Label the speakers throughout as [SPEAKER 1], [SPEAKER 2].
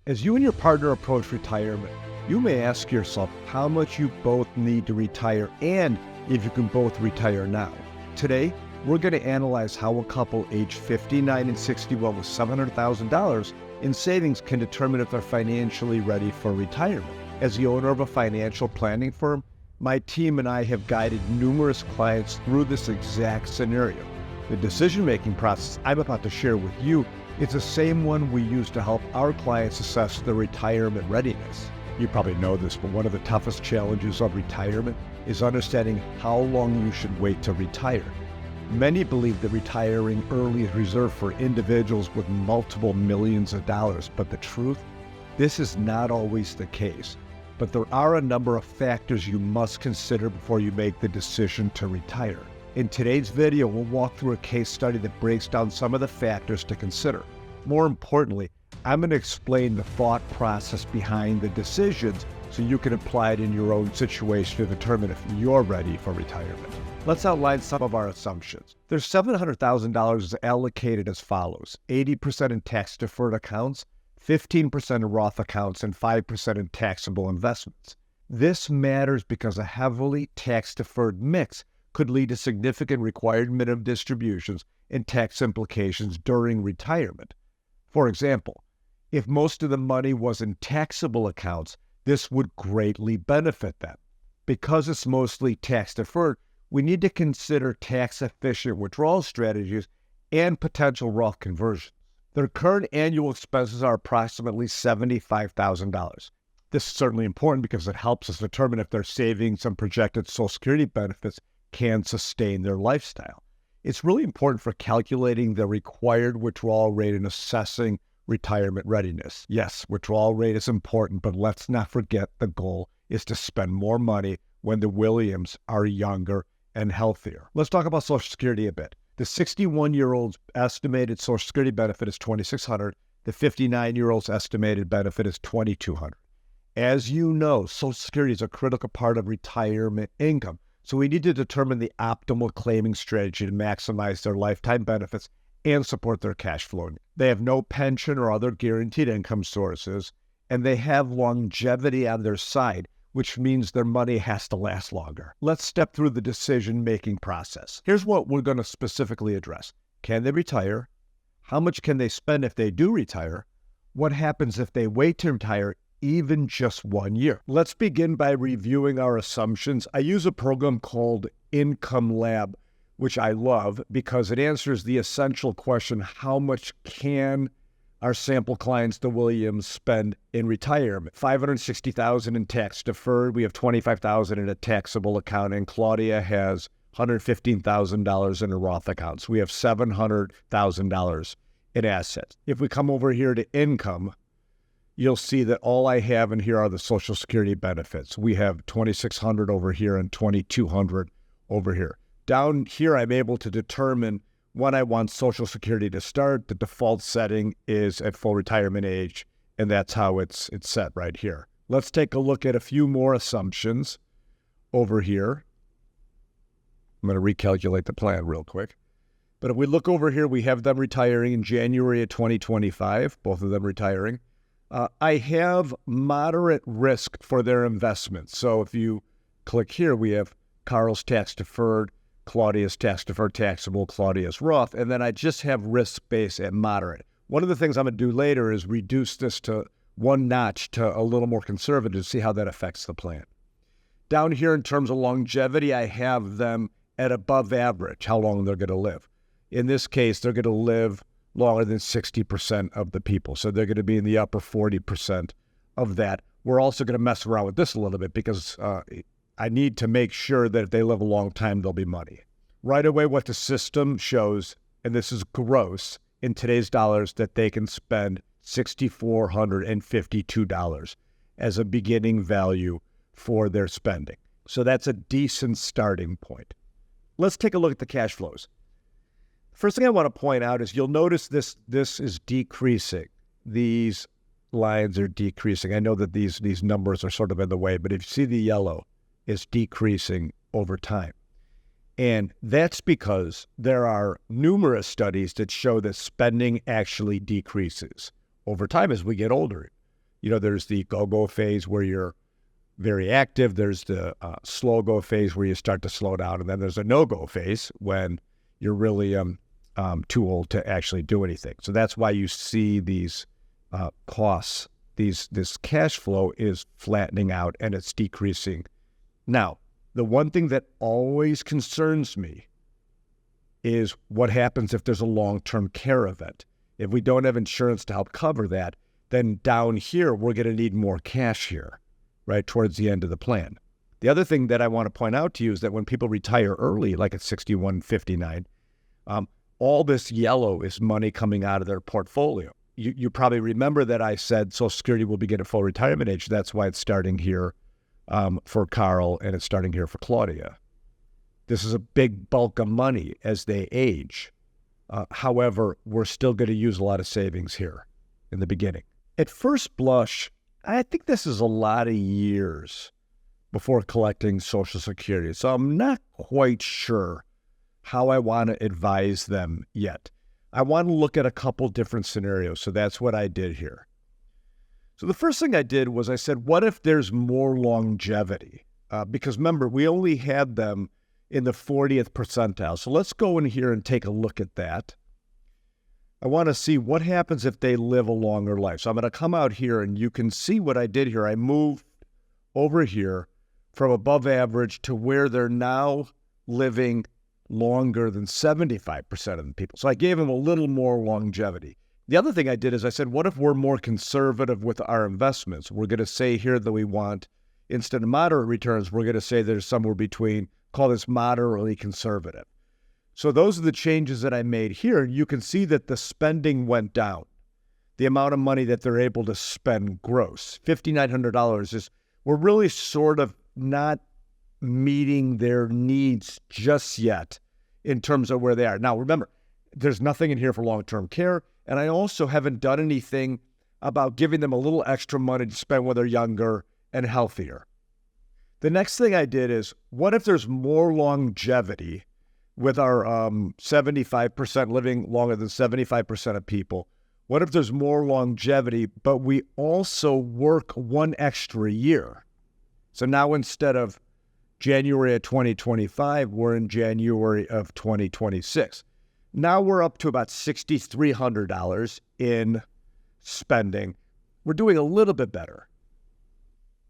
[SPEAKER 1] As you and your partner approach retirement, you may ask yourself how much you both need to retire and if you can both retire now. Today, we're going to analyze how a couple aged 59 and 61 with $700,000 in savings can determine if they're financially ready for retirement. As the owner of a financial planning firm, my team and I have guided numerous clients through this exact scenario. The decision-making process I'm about to share with you is the same one we use to help our clients assess their retirement readiness. You probably know this, but one of the toughest challenges of retirement is understanding how long you should wait to retire. Many believe that retiring early is reserved for individuals with multiple millions of dollars, but the truth, this is not always the case. But there are a number of factors you must consider before you make the decision to retire. In today's video, we'll walk through a case study that breaks down some of the factors to consider. More importantly, I'm going to explain the thought process behind the decisions so you can apply it in your own situation to determine if you're ready for retirement. Let's outline some of our assumptions. There's $700,000 allocated as follows: 80% in tax-deferred accounts, 15% in Roth accounts, and 5% in taxable investments. This matters because a heavily tax-deferred mix could lead to significant required minimum distributions and tax implications during retirement. For example, if most of the money was in taxable accounts, this would greatly benefit them. Because it's mostly tax-deferred, we need to consider tax-efficient withdrawal strategies and potential Roth conversions. Their current annual expenses are approximately $75,000. This is certainly important because it helps us determine if their savings and projected Social Security benefits can sustain their lifestyle. It's really important for calculating the required withdrawal rate and assessing retirement readiness. Yes, withdrawal rate is important, but let's not forget the goal is to spend more money when the Williams are younger and healthier. Let's talk about Social Security a bit. The 61-year-old's estimated Social Security benefit is $2,600. The 59-year-old's estimated benefit is $2,200. As you know, Social Security is a critical part of retirement income. So we need to determine the optimal claiming strategy to maximize their lifetime benefits and support their cash flow. They have no pension or other guaranteed income sources, and they have longevity on their side, which means their money has to last longer. Let's step through the decision-making process. Here's what we're going to specifically address. Can they retire? How much can they spend if they do retire? What happens if they wait to retire even just 1 year? Let's begin by reviewing our assumptions. I use a program called Income Lab, which I love because it answers the essential question: how much can our sample clients, the Williams, spend in retirement? $560,000 in tax deferred. We have $25,000 in a taxable account, and Claudia has $115,000 in a Roth account. So we have $700,000 in assets. If we come over here to income, you'll see that all I have in here are the Social Security benefits. We have $2,600 over here and $2,200 over here. Down here, I'm able to determine when I want Social Security to start. The default setting is at full retirement age, and that's how it's set right here. Let's take a look at a few more assumptions over here. I'm going to recalculate the plan real quick. But if we look over here, we have them retiring in January of 2025, both of them retiring. I have moderate risk for their investments. So if you click here, we have Carl's tax deferred, Claudia's tax deferred taxable, Claudia's Roth, and then I just have risk base at moderate. One of the things I'm going to do later is reduce this to one notch to a little more conservative to see how that affects the plan. Down here in terms of longevity, I have them at above average, how long they're going to live. In this case, they're going to live longer than 60% of the people. So they're going to be in the upper 40% of that. We're also going to mess around with this a little bit because I need to make sure that if they live a long time, there'll be money. Right away, what the system shows, and this is gross in today's dollars, that they can spend $6,452 as a beginning value for their spending. So that's a decent starting point. Let's take a look at the cash flows. First thing I want to point out is you'll notice this is decreasing. These lines are decreasing. I know that these numbers are sort of in the way, but if you see the yellow, it's decreasing over time. And that's because there are numerous studies that show that spending actually decreases over time as we get older. There's the go-go phase where you're very active. There's the slow-go phase where you start to slow down. And then there's a no-go phase when you're really too old to actually do anything. So that's why you see these costs, this cash flow is flattening out and it's decreasing. Now, the one thing that always concerns me is what happens if there's a long-term care event. If we don't have insurance to help cover that, then down here, we're going to need more cash here, right, towards the end of the plan. The other thing that I want to point out to you is that when people retire early, like at 61, 59, all this yellow is money coming out of their portfolio. You probably remember that I said Social Security will begin at full retirement age. That's why it's starting here for Carl and it's starting here for Claudia. This is a big bulk of money as they age. However, we're still going to use a lot of savings here in the beginning. At first blush, I think this is a lot of years before collecting Social Security. So I'm not quite sure how I want to advise them yet. I want to look at a couple different scenarios. So that's what I did here. So the first thing I did was I said, what if there's more longevity? Because remember, we only had them in the 40th percentile. So let's go in here and take a look at that. I want to see what happens if they live a longer life. So I'm going to come out here and you can see what I did here. I moved over here from above average to where they're now living longer than 75% of the people. So I gave them a little more longevity. The other thing I did is I said, what if we're more conservative with our investments? We're going to say here that we want, instead of moderate returns, we're going to say there's somewhere between, call this moderately conservative. So those are the changes that I made here. You can see that the spending went down. The amount of money that they're able to spend gross, $5,900 is, we're really sort of not meeting their needs just yet in terms of where they are. Now, remember, there's nothing in here for long-term care. And I also haven't done anything about giving them a little extra money to spend when they're younger and healthier. The next thing I did is, what if there's more longevity with our 75% living longer than 75% of people? What if there's more longevity, but we also work one extra year? So now instead of January of 2025, we're in January of 2026. Now we're up to about $6,300 in spending. We're doing a little bit better.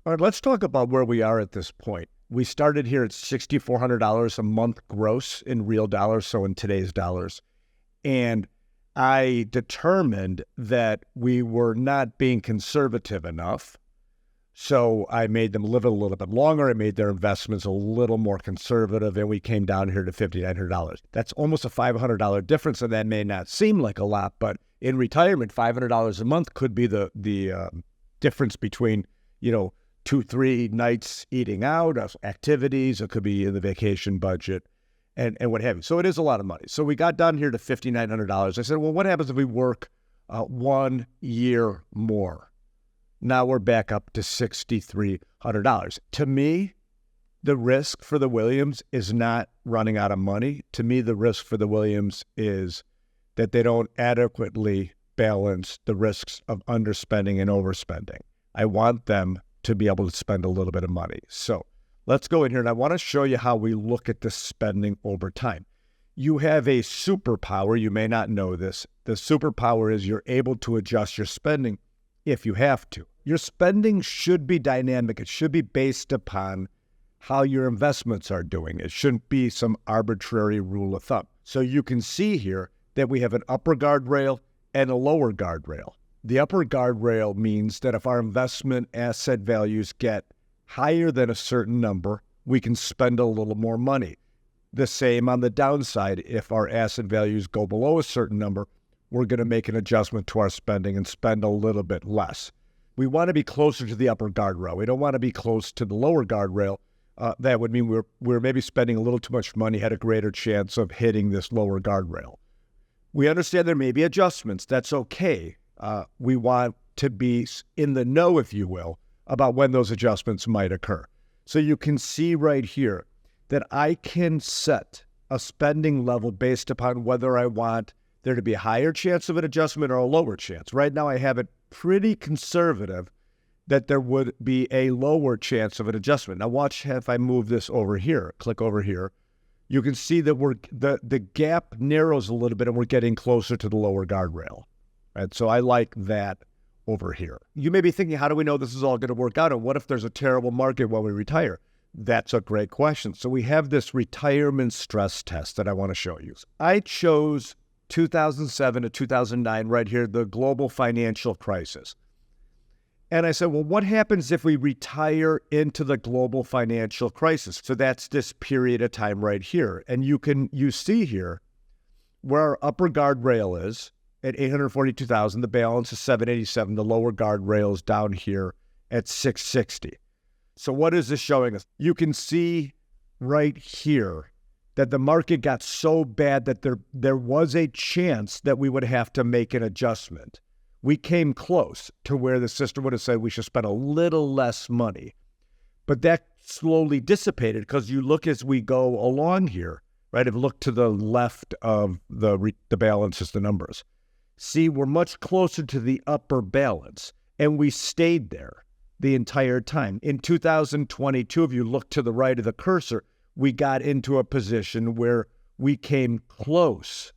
[SPEAKER 1] All right, let's talk about where we are at this point. We started here at $6,400 a month gross in real dollars, so in today's dollars. And I determined that we were not being conservative enough. So I made them live a little bit longer. I made their investments a little more conservative, and we came down here to $5,900. That's almost a $500 difference, and that may not seem like a lot, but in retirement, $500 a month could be the difference between, 2-3 nights eating out, activities. It could be in the vacation budget, and what have you. So it is a lot of money. So we got down here to $5,900. I said, well, what happens if we work 1 year more? Now we're back up to $6,300. To me, the risk for the Williams is not running out of money. To me, the risk for the Williams is that they don't adequately balance the risks of underspending and overspending. I want them to be able to spend a little bit of money. So let's go in here, and I want to show you how we look at the spending over time. You have a superpower. You may not know this. The superpower is you're able to adjust your spending if you have to. Your spending should be dynamic. It should be based upon how your investments are doing. It shouldn't be some arbitrary rule of thumb. So you can see here that we have an upper guardrail and a lower guardrail. The upper guardrail means that if our investment asset values get higher than a certain number, we can spend a little more money. The same on the downside. If our asset values go below a certain number, we're going to make an adjustment to our spending and spend a little bit less. We want to be closer to the upper guardrail. We don't want to be close to the lower guardrail. That would mean we're maybe spending a little too much money, had a greater chance of hitting this lower guardrail. We understand there may be adjustments. That's okay. We want to be in the know, if you will, about when those adjustments might occur. So you can see right here that I can set a spending level based upon whether I want there to be a higher chance of an adjustment or a lower chance. Right now I have it pretty conservative that there would be a lower chance of an adjustment. Now watch if I move this over here, click over here, you can see that the gap narrows a little bit and we're getting closer to the lower guardrail. Right? So I like that over here. You may be thinking, how do we know this is all going to work out? And what if there's a terrible market when we retire? That's a great question. So we have this retirement stress test that I want to show you. I chose 2007 to 2009 right here, the global financial crisis. And I said, well, what happens if we retire into the global financial crisis? So that's this period of time right here. And you see here where our upper guardrail is at 842,000, the balance is 787, the lower guardrail is down here at 660. So what is this showing us? You can see right here that the market got so bad that there was a chance that we would have to make an adjustment. We came close to where the system would have said we should spend a little less money. But that slowly dissipated because you look as we go along here, right? If you look to the left of the balances, the numbers. See, we're much closer to the upper balance, and we stayed there the entire time. In 2022, if you look to the right of the cursor, we got into a position where we came close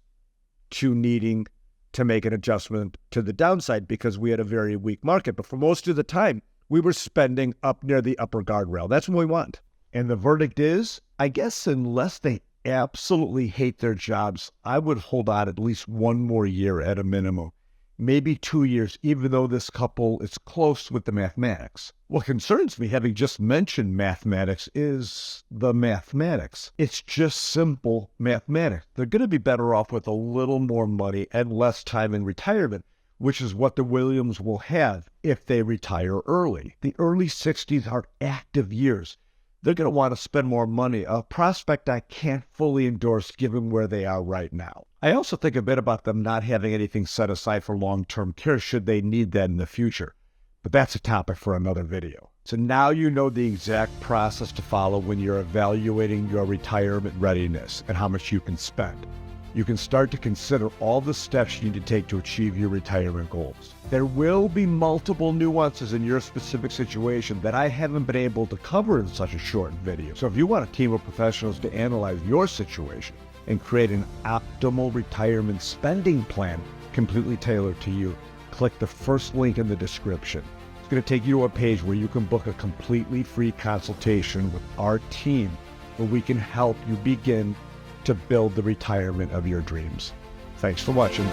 [SPEAKER 1] to needing to make an adjustment to the downside because we had a very weak market. But for most of the time, we were spending up near the upper guardrail. That's what we want. And the verdict is, I guess unless they absolutely hate their jobs, I would hold on at least one more year at a minimum, maybe 2 years, even though this couple is close with the mathematics. What concerns me, having just mentioned mathematics, is the mathematics. It's just simple mathematics. They're going to be better off with a little more money and less time in retirement, which is what the Williams will have if they retire early. The early 60s are active years. They're going to want to spend more money, a prospect I can't fully endorse given where they are right now. I also think a bit about them not having anything set aside for long-term care should they need that in the future. But that's a topic for another video. So now you know the exact process to follow when you're evaluating your retirement readiness and how much you can spend. You can start to consider all the steps you need to take to achieve your retirement goals. There will be multiple nuances in your specific situation that I haven't been able to cover in such a short video. So if you want a team of professionals to analyze your situation and create an optimal retirement spending plan completely tailored to you, click the first link in the description. It's going to take you to a page where you can book a completely free consultation with our team where we can help you begin to build the retirement of your dreams. Thanks for watching.